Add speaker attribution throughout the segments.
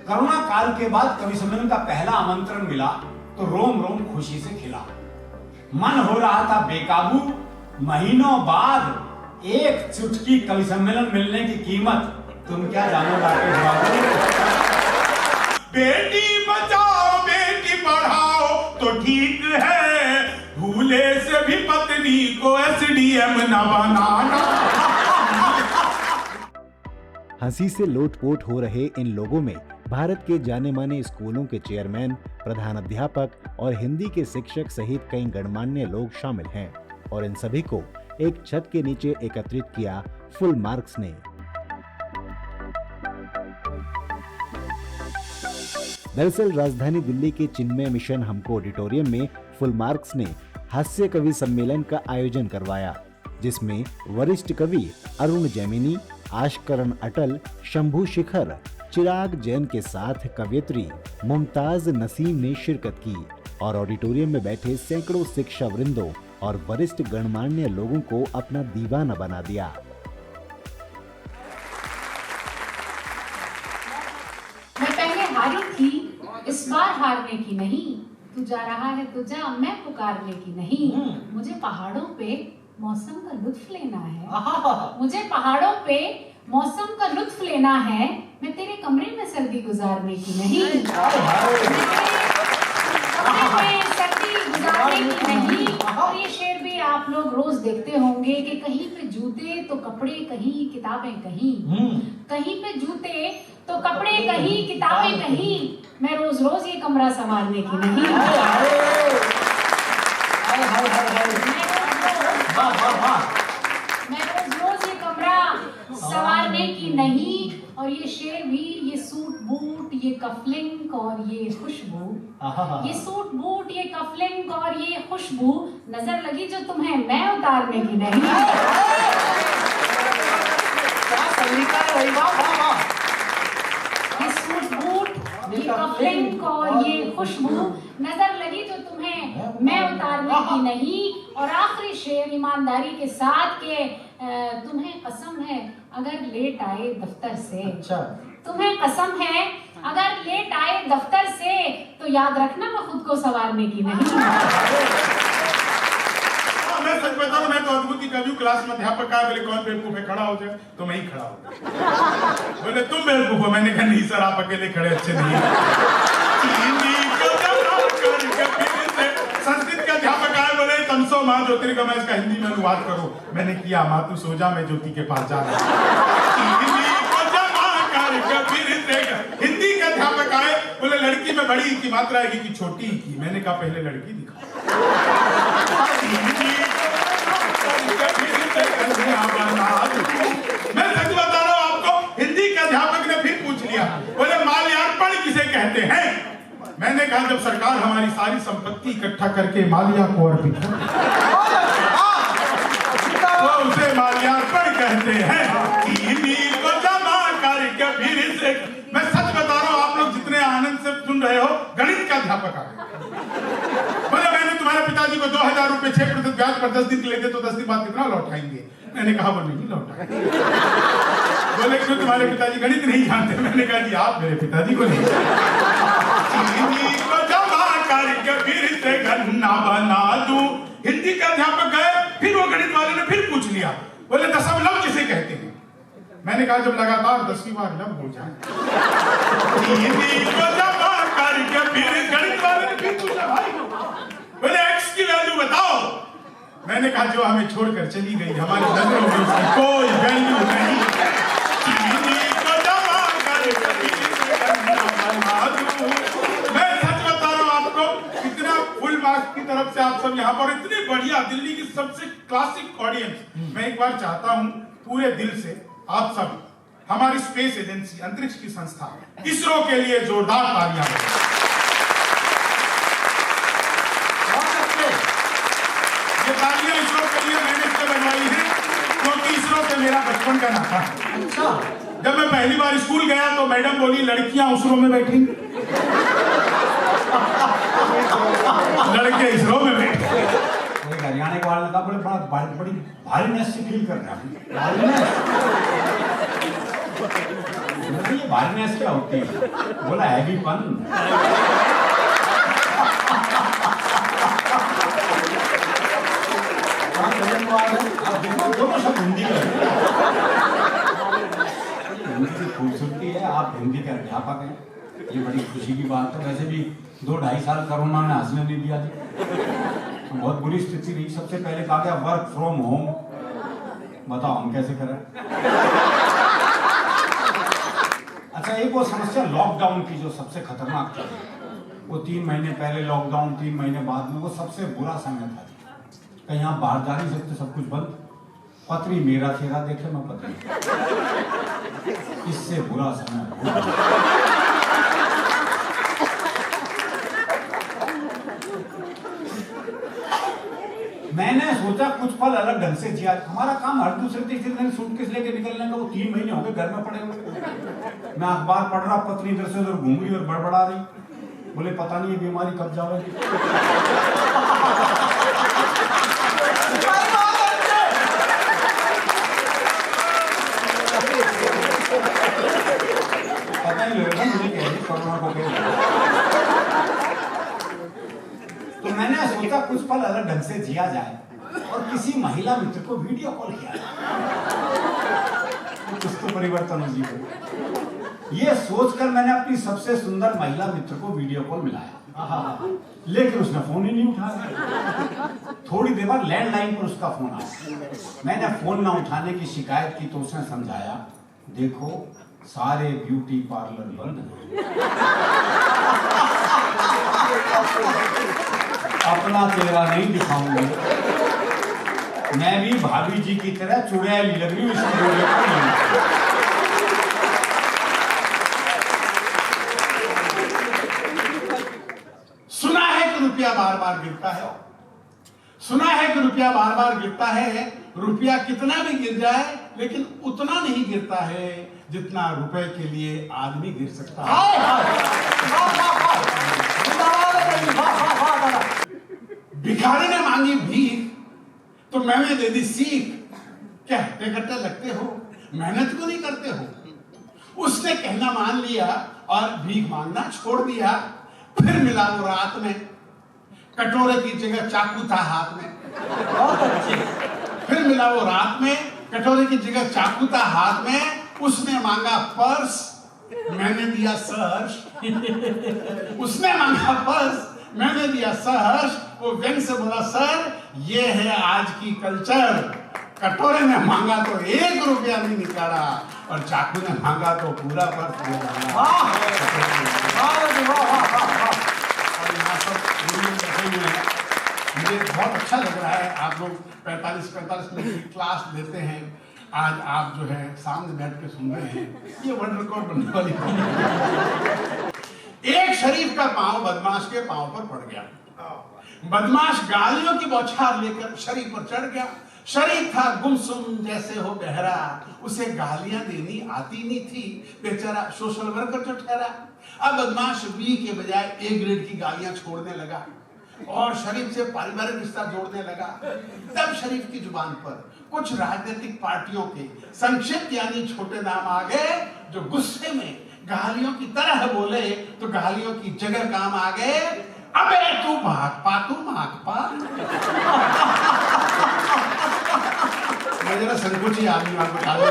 Speaker 1: Corona काल के बाद कवि सम्मेलन का पहला आमंत्रण मिला तो रोम रोम खुशी से खिला। मन हो रहा था बेकाबू, महीनों बाद एक चुटकी कवि सम्मेलन मिलने की कीमत तुम क्या जानो राकेश बाबू। बेटी बचाओ बेटी पढ़ाओ तो ठीक है, भूले से भी पत्नी को एसडीएम न बनाना।
Speaker 2: हंसी से लोटपोट हो रहे इन लोगों में भारत के जाने माने स्कूलों के चेयरमैन, प्रधानाध्यापक और हिंदी के शिक्षक सहित कई गणमान्य लोग शामिल हैं और इन सभी को एक छत के नीचे एकत्रित किया फुल मार्क्स ने। दरअसल राजधानी दिल्ली के चिन्मय मिशन हमको ऑडिटोरियम में फुल मार्क्स ने हास्य कवि सम्मेलन का आयोजन करवाया, जिसमें वरिष्ठ कवि अरुण जैमिनी, आशकरण अटल, शंभू शिखर, चिराग जैन के साथ कवयित्री मुमताज नसीम ने शिरकत की और ऑडिटोरियम में बैठे सैकड़ों शिक्षा वृंदों और वरिष्ठ गणमान्य लोगों को अपना दीवाना बना दिया।
Speaker 3: मैं पहले हारी थी, इस बार हारने की नहीं। तू जा रहा है तो जा, मैं पुकारने की नहीं। मुझे पहाड़ों पे मौसम का लुत्फ लेना है, मुझे पहाड़ों पे मौसम का लुत्फ लेना है। मैं तेरे कमरे में सर्दी गुजारने की नहीं, सर्दी गुजारने की नहीं। और ये शेर भी आप लोग रोज देखते होंगे कि कहीं पे जूते तो कपड़े कहीं, किताबें कहीं, कहीं पे जूते तो कपड़े कहीं, किताबें कहीं। मैं रोज रोज ये कमरा संभालने की नहीं, मैं रोज रोज ये कमरा संवारने की नहीं। और ये शेर भी, ये सूट बूट, ये कफलिंग और ये खुशबू, ये सूट बूट, ये कफलिंग और ये खुशबू नजर लगी जो तुम्हें, मैं उतारने की नहीं। ये सूट बूट, ये कफलिंग और ये खुशबू नजर लगी जो तुम्हें, मैं उतारने की नहीं। और आखिरी शेर ईमानदारी के साथ के तुम्हें कसम है अगर लेट आए दफ्तर से, तुम्हें कसम है अगर लेट आए दफ्तर से तो याद रखना मैं खुद को संवारने की नहीं।
Speaker 4: मैं सच बता रहा, मैं तो अद्भुत कवि हूँ। क्लास में अध्यापक कहा बोले कौन बेवकूफ है, खड़ा हो जाए, तो मैं ही खड़ा हो गया। बोले तुम बेवकूफ हो, मैंने कहा नहीं सर आप अकेले खड़े अच्छे नहीं। संस्कृत के अध्यापक आए, बोले तमसो माँ ज्योतिर्गमय, इसका हिंदी में अनुवाद करो। मैंने किया, माँ तू सो जा, मैं ज्योति के पास जा रहा हूँ। हिंदी के अध्यापक आए, बोले लड़की में बड़ी की मात्रा है कि छोटी की। मैंने कहा पहले लड़की दिखा। मैं सच बता रहा हूँ आपको, हिंदी के अध्यापक ने फिर पूछ लिया, बोले माल्यार्पण किसे कहते हैं? मैंने कहा जब सरकार हमारी सारी संपत्ति इकट्ठा करके माल्या को अर्पित तो उसे माल्यार्पण कहते हैं। मैं सच बता रहा हूँ, आप लोग जितने आनंद से सुन रहे हो, गणित का अध्यापक आ गया। बोले मैंने तुम्हारे पिताजी को 2000 रुपए 6% ब्याज पर 10 दिन के लेते तो 10 दिन बाद कितना लौटाएंगे? मैंने कहा वो नहीं लौटाएंगे। बोले क्यों, तुम्हारे पिताजी गणित नहीं जानते? मैंने कहा जी आप मेरे पिताजी को नहीं बना दूं। हिंदी का अध्यापक गए, फिर वो गणित वाले ने फिर पूछ लिया, बोले दशमलव किसे कहते हैं? मैंने कहा जब लगातार 10वीं बार लब हो जाए। गणित वाले ने फिर पूछा, भाई बोले एक्स की वैल्यू बताओ। मैंने कहा जो हमें छोड़कर चली गई, हमारी नजरों में उसकी कोई वैल्यू नहीं। मैं सच बता रहा हूँ आपको, इतना फुल मार्क्स की तरफ से आप सब यहाँ पर, इतनी बढ़िया दिल्ली की सबसे क्लासिक ऑडियंस। मैं एक बार चाहता हूँ पूरे दिल से आप सब हमारी स्पेस एजेंसी, अंतरिक्ष की संस्था इसरो के लिए जोरदार तालियां दें। ये तालियां इसरो के लिए मैंने इसलिए बनवाई है क्योंकि इसरो से मेरा बचपन का नाता है। जब मैं पहली बार स्कूल गया तो मैडम बोली लड़कियां उसरो में बैठी, लड़के इसरो में बैठे।
Speaker 1: हरियाणा जाने के बाद लगा बड़ी भारीनेस से फील कर रहा हूँ। ये भारीनेस क्या होती है? बोला हैवीपन। दोनों सब हिंदी का हिंदी की खूबसूरती है। आप हिंदी के अध्यापक हैं, ये बड़ी खुशी की बात है। वैसे भी 2-2.5 साल कोरोना ने हंसने नहीं दिया थी, तो बहुत बुरी स्थिति रही। सबसे पहले कहा गया वर्क फ्रॉम होम, बताओ हम कैसे करें। अच्छा, एक वो समस्या लॉकडाउन की जो सबसे खतरनाक थी, वो 3 महीने पहले लॉकडाउन, 3 महीने बाद में, वो सबसे बुरा समय था। कहीं आप बाहर जा नहीं सकते, सब कुछ बंद। पत्री मेरा चेहरा देखे मैं पत्री, इससे बुरा समय। मैंने सोचा कुछ पल अलग ढंग से जिया। हमारा काम हर दूसरे तीसरे दिन सूटकेस लेके निकलने का, वो 3 महीने हो गए घर में पड़े हुए। मैं अखबार पढ़ रहा, पत्नी इधर से उधर घूम रही और बड़बड़ा रही। बोले पता नहीं ये बीमारी कब जाएगी। पता नहीं लग रहा मुझे कैसे कोरोना को। तो मैंने सोचा कुछ पल अलग ढंग से जिया जाए और किसी महिला मित्र को वीडियो कॉल किया। कुछ तो परिवर्तन हो जीवन। ये सोचकर मैंने अपनी सबसे सुंदर महिला मित्र को वीडियो कॉल मिलाया, लेकिन उसने फोन ही नहीं उठाया। थोड़ी देर बाद लैंडलाइन पर उसका फोन आया। मैंने फोन ना उठाने की शिकायत की तो उसने समझाया, देखो सारे ब्यूटी पार्लर बंद हैं, अपना चेहरा नहीं दिखाऊंगी। मैं भी भाभी जी की तरह चुड़ैल लग रही हूँ इस वीडियो को। सुना है कि रुपया बार बार गिरता है, सुना है कि रुपया बार बार गिरता है। रुपया कितना भी गिर जाए लेकिन उतना नहीं गिरता है जितना रुपए के लिए आदमी गिर सकता है। भिखारी ने मांगी भीख तो मैंने दे दी सीख, क्या हट्टे कट्टे लगते हो, मेहनत क्यों नहीं करते हो। उसने कहना मान लिया और भीख मांगना छोड़ दिया। फिर मिला वो रात में, कटोरे की जगह चाकू था हाथ में। फिर मिला वो रात में, कटोरे की जगह चाकू था हाथ में। उसने मांगा पर्स, मैंने दिया सर्च। उसने मांगा पर्स, मैंने दिया सहर्ष। वो व्यंग से बोला, सर ये है आज की कल्चर। कटोरे ने मांगा तो 1 रुपया नहीं निकाला और चाकू ने मांगा तो पूरा पर्स दे डाला। मुझे बहुत अच्छा लग रहा है, आप लोग 45 मिनट की क्लास लेते हैं। आज आप जो है सामने बैठ के सुन रहे हैं, ये वर्ल्ड रिकॉर्ड बनने वाली है। एक शरीफ का पांव बदमाश के पांव पर पड़ गया। बदमाश गालियों की बौछार लेकर शरीफ पर चढ़ गया। शरीफ था गुमसुम जैसे हो गहरा, उसे गालियां देनी आती नहीं थी, बेचारा सोशल वर्कर जो ठहरा। अब बदमाश बी के बजाय ए ग्रेड की गालियां छोड़ने लगा और शरीफ से पारिवारिक रिश्ता जोड़ने लगा। तब शरीफ की जुबान पर कुछ राजनीतिक पार्टियों के संक्षिप्त यानी छोटे नाम आ गए, जो गुस्से में गालियों की तरह बोले तो गालियों की जगह काम आ गए। अबे तू भागपा, तू मागपा। मैं जरा संकोची आदमी आपको अबे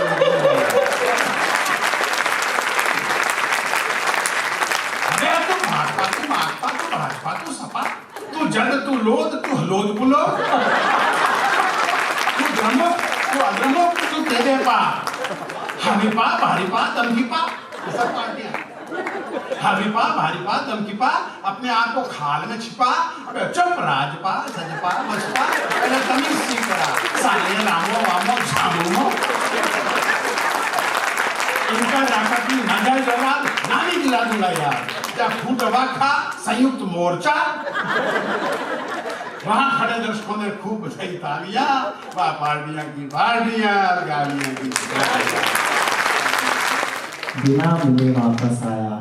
Speaker 1: तू भागपा, तू मागपा, तू भाजपा, तू सपा, तू जड़, तू लोद, तू हलोद बुलो, तू द्रमुक, तू अद्रमुक, तू तेरे पा, हमी पा, भारी पा, दमकी पा। सब पार्टियां हवीपा, भारीपा, दमकीपा, अपने आप को खाल में छिपा, चुप राजपा, सजपा, बचपा, पहले तमीज सीख करा, साले रामो वामो झामो। इनका जाकर की नजर जवाब नानी गिरा दूंगा यार, क्या फूटवा खा संयुक्त मोर्चा। वहां खड़े दर्शकों ने खूब बजाई तालियां, वाह पार्टियां की पार्टियां, गालियां की गालियां।
Speaker 5: बिना मिले वापस आया,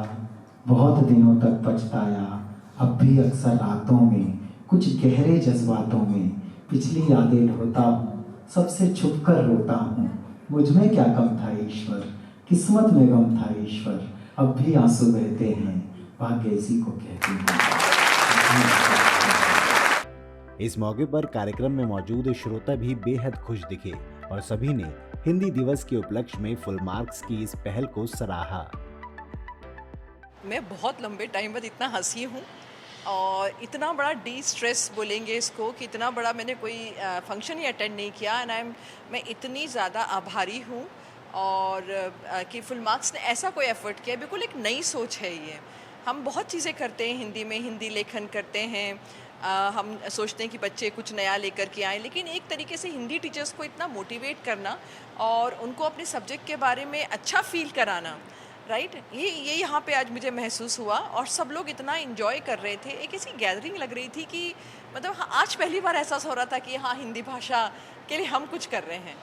Speaker 5: बहुत दिनों तक पछताया। अब भी अक्सर रातों में कुछ गहरे जज्बातों में पिछली यादें ढोता हूँ, सबसे छुपकर रोता हूँ। मुझ में क्या कम था ईश्वर, किस्मत में गम था ईश्वर, अब भी आंसू बहते हैं, भाग्य इसी को कहते हैं।
Speaker 2: इस मौके पर कार्यक्रम में मौजूद श्रोता भी बेहद खुश दिखे और सभी ने हिंदी दिवस के उपलक्ष्य में फुल मार्क्स की इस पहल को सराहा।
Speaker 6: मैं बहुत लंबे टाइम बाद इतना हंसी हूँ और इतना बड़ा डी स्ट्रेस बोलेंगे इसको कि इतना बड़ा मैंने कोई फंक्शन ही अटेंड नहीं किया एंड मैं इतनी ज़्यादा आभारी हूँ और कि फुल मार्क्स ने ऐसा कोई एफर्ट किया। बिल्कुल एक नई सोच है ये। हम बहुत चीज़ें करते हैं हिंदी में, हिंदी लेखन करते हैं, हम सोचते हैं कि बच्चे कुछ नया लेकर के आएँ, लेकिन एक तरीके से हिंदी टीचर्स को इतना मोटिवेट करना और उनको अपने सब्जेक्ट के बारे में अच्छा फील कराना, राइट, ये यहाँ पे आज मुझे महसूस हुआ और सब लोग इतना इन्जॉय कर रहे थे। एक ऐसी गैदरिंग लग रही थी कि मतलब हाँ, आज पहली बार एहसास हो रहा था कि हाँ हिंदी भाषा के लिए हम कुछ कर रहे हैं,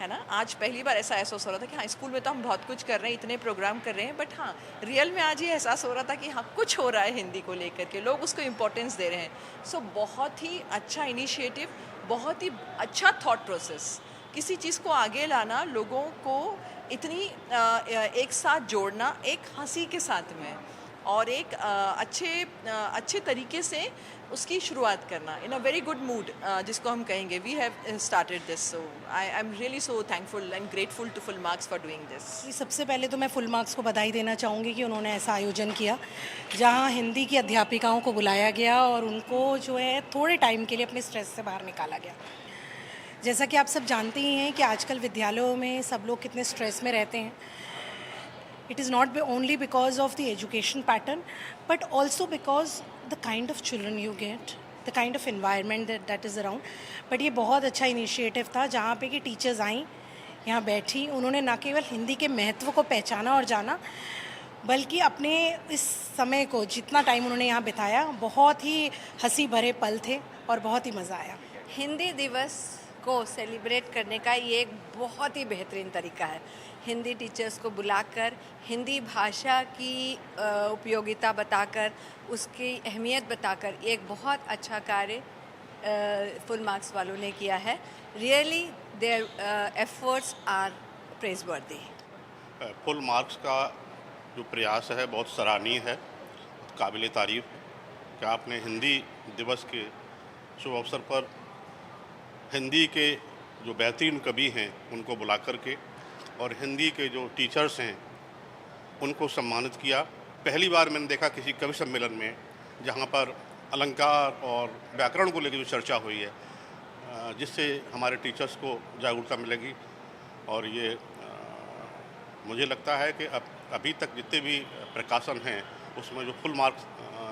Speaker 6: है ना। आज पहली बार ऐसा एहसास हो रहा था कि हाँ स्कूल में तो हम बहुत कुछ कर रहे हैं, इतने प्रोग्राम कर रहे हैं, बट हाँ रियल में आज ये एहसास हो रहा था कि हाँ कुछ हो रहा है हिंदी को लेकर के, लोग उसको इम्पोर्टेंस दे रहे हैं। सो बहुत ही अच्छा इनिशिएटिव, बहुत ही अच्छा थॉट प्रोसेस, किसी चीज़ को आगे लाना, लोगों को इतनी एक साथ जोड़ना, एक हंसी के साथ में और एक अच्छे तरीके से उसकी शुरुआत करना in a very good mood, जिसको हम कहेंगे we have started this. So I am really so thankful and grateful to full marks for doing this.
Speaker 7: सबसे पहले तो मैं फुल मार्क्स को बधाई देना चाहूँगी कि उन्होंने ऐसा आयोजन किया जहाँ हिंदी की अध्यापिकाओं को बुलाया गया और उनको जो है थोड़े टाइम के लिए अपने स्ट्रेस से बाहर निकाला गया। जैसा कि आप सब जानते ही हैं कि आजकल विद्यालयों में सब लोग कितने स्ट्रेस में रहते हैं। It is not only because of the education pattern but also because the kind of children you get, the kind of environment that is around. But ये बहुत अच्छा इनिशिएटिव था जहाँ पे कि टीचर्स आईं, यहाँ बैठी, उन्होंने ना केवल हिंदी के महत्व को पहचाना और जाना, बल्कि अपने इस समय को जितना टाइम उन्होंने यहाँ बिताया, बहुत ही हंसी भरे पल थे और बहुत ही मज़ा आया।
Speaker 8: हिंदी दिवस को सेलिब्रेट करने का ये एक बहुत ही बेहतरीन तरीका है। हिंदी टीचर्स को बुलाकर हिंदी भाषा की उपयोगिता बताकर, उसकी अहमियत बताकर एक बहुत अच्छा कार्य फुल मार्क्स वालों ने किया है। Really their efforts are praiseworthy.
Speaker 9: Full marks का जो प्रयास है बहुत सराहनीय है, काबिल तारीफ़ है कि आपने हिंदी दिवस के शुभ अवसर पर हिंदी के जो बेहतरीन कवि हैं उनको बुला कर के और हिंदी के जो टीचर्स हैं उनको सम्मानित किया। पहली बार मैंने देखा किसी कवि सम्मेलन में जहाँ पर अलंकार और व्याकरण को लेकर जो चर्चा हुई है, जिससे हमारे टीचर्स को जागरूकता मिलेगी। और ये मुझे लगता है कि अभी तक जितने भी प्रकाशन हैं उसमें जो फुल मार्क्स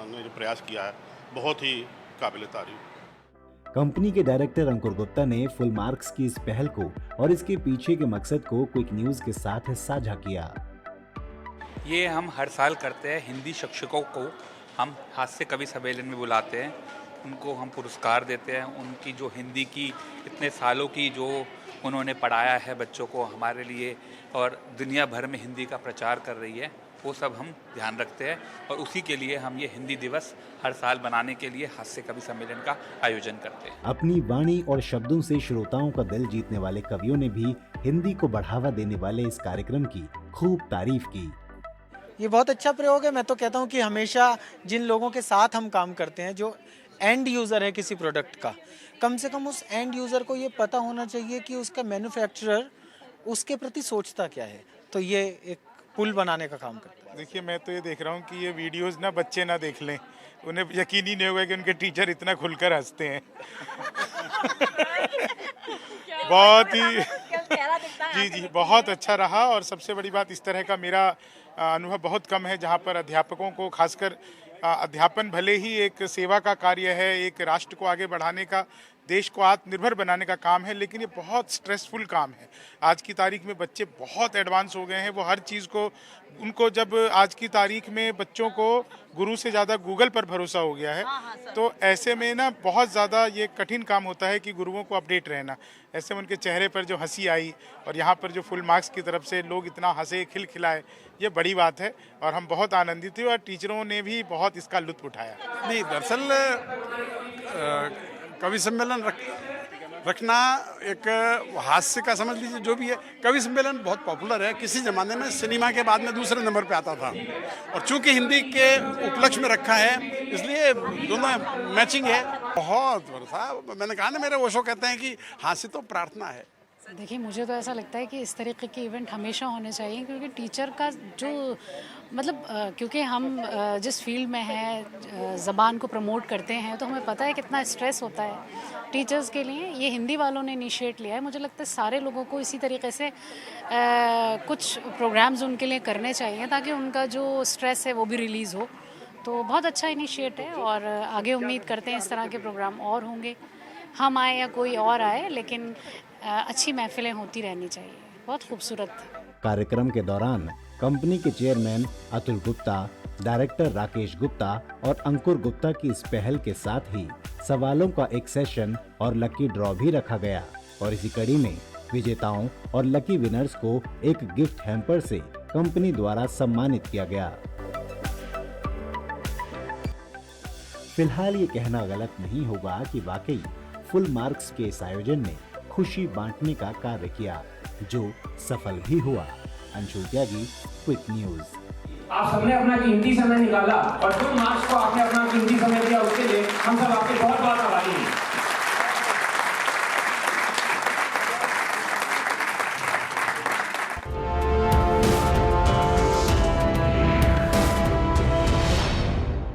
Speaker 9: ने जो प्रयास किया है बहुत ही काबिल तारीफ।
Speaker 2: कंपनी के डायरेक्टर अंकुर गुप्ता ने फुल मार्क्स की इस पहल को और इसके पीछे के मकसद को क्विक न्यूज के साथ साझा किया।
Speaker 10: ये हम हर साल करते हैं। हिंदी शिक्षकों को हम हास्य कवि सम्मेलन में बुलाते हैं, उनको हम पुरस्कार देते हैं। उनकी जो हिंदी की इतने सालों की जो उन्होंने पढ़ाया है बच्चों को हमारे लिए और दुनिया भर में हिंदी का प्रचार कर रही है, वो सब हम ध्यान रखते हैं और उसी के लिए हम ये हिंदी दिवस हर साल बनाने के लिए हास्य कवि सम्मेलन का आयोजन करते हैं।
Speaker 2: अपनी वाणी और शब्दों से श्रोताओं का दिल जीतने वाले कवियों ने भी हिंदी को बढ़ावा देने वाले इस कार्यक्रम की खूब तारीफ की।
Speaker 11: ये बहुत अच्छा प्रयोग है। मैं तो कहता हूँ कि हमेशा जिन लोगों के साथ हम काम करते हैं, जो एंड यूज़र है किसी प्रोडक्ट का, कम से कम उस एंड यूज़र को ये पता होना चाहिए कि उसका मैन्युफैक्चरर उसके प्रति सोचता क्या है। तो ये एक पुल बनाने का काम करता है।
Speaker 4: देखिए, मैं तो ये देख रहा हूँ कि ये वीडियोस ना बच्चे ना देख लें, उन्हें यकीन ही नहीं होगा कि उनके टीचर इतना खुलकर हंसते हैं। बहुत ही जी बहुत अच्छा रहा। और सबसे बड़ी बात, इस तरह का मेरा अनुभव बहुत कम है जहाँ पर अध्यापकों को, खासकर अध्यापन भले ही एक सेवा का कार्य है, एक राष्ट्र को आगे बढ़ाने का, देश को आत्मनिर्भर बनाने का काम है, लेकिन ये बहुत स्ट्रेसफुल काम है। आज की तारीख में बच्चे बहुत एडवांस हो गए हैं। वो हर चीज़ को, उनको जब आज की तारीख में बच्चों को गुरु से ज़्यादा गूगल पर भरोसा हो गया है, तो ऐसे में ना बहुत ज़्यादा ये कठिन काम होता है कि गुरुओं को अपडेट रहना। ऐसे में उनके चेहरे पर जो हंसी आई और यहाँ पर जो फुल मार्क्स की तरफ से लोग इतना हंसे, खिलखिलाए, ये बड़ी बात है और हम बहुत आनंदित हुए और टीचरों ने भी बहुत इसका लुत्फ उठाया।
Speaker 12: नहीं, दरअसल कवि सम्मेलन रखना एक हास्य का समझ लीजिए, जो भी है। कवि सम्मेलन बहुत पॉपुलर है, किसी ज़माने में सिनेमा के बाद में दूसरे नंबर पे आता था, और चूंकि हिंदी के उपलक्ष्य में रखा है इसलिए दोनों मैचिंग है। बहुत वर्षा, मैंने कहा ना, मेरे ओशो कहते हैं कि हास्य तो प्रार्थना है।
Speaker 13: देखिए, मुझे तो ऐसा लगता है कि इस तरीके के इवेंट हमेशा होने चाहिए, क्योंकि टीचर का जो मतलब क्योंकि हम जिस फील्ड में हैं, ज़बान को प्रमोट करते हैं, तो हमें पता है कितना स्ट्रेस होता है टीचर्स के लिए। ये हिंदी वालों ने इनिशिएट लिया है। मुझे लगता है सारे लोगों को इसी तरीके से कुछ प्रोग्राम्स उनके लिए करने चाहिए, ताकि उनका जो स्ट्रेस है वो भी रिलीज़ हो। तो बहुत अच्छा इनिशिएट है, और आगे उम्मीद करते हैं इस तरह के प्रोग्राम और होंगे, हम आए या कोई और आए, लेकिन अच्छी महफिलें होती रहनी चाहिए। बहुत खूबसूरत।
Speaker 2: कार्यक्रम के दौरान कंपनी के चेयरमैन अतुल गुप्ता, डायरेक्टर राकेश गुप्ता और अंकुर गुप्ता की इस पहल के साथ ही सवालों का एक सेशन और लकी ड्रॉ भी रखा गया, और इसी कड़ी में विजेताओं और लकी विनर्स को एक गिफ्ट हैम्पर से कंपनी द्वारा सम्मानित किया गया। फिलहाल ये कहना गलत नहीं होगा कि वाकई फुल मार्क्स के इस आयोजन ने खुशी बांटने का कार्य किया, जो सफल भी हुआ। अंशुल त्यागी, क्विक न्यूज।
Speaker 14: आप सबने अपना कीमती समय निकाला और फुल मार्क्स को आपने अपना कीमती समय दिया, उसके लिए हम सब आपके बहुत बहुत आभारी हैं।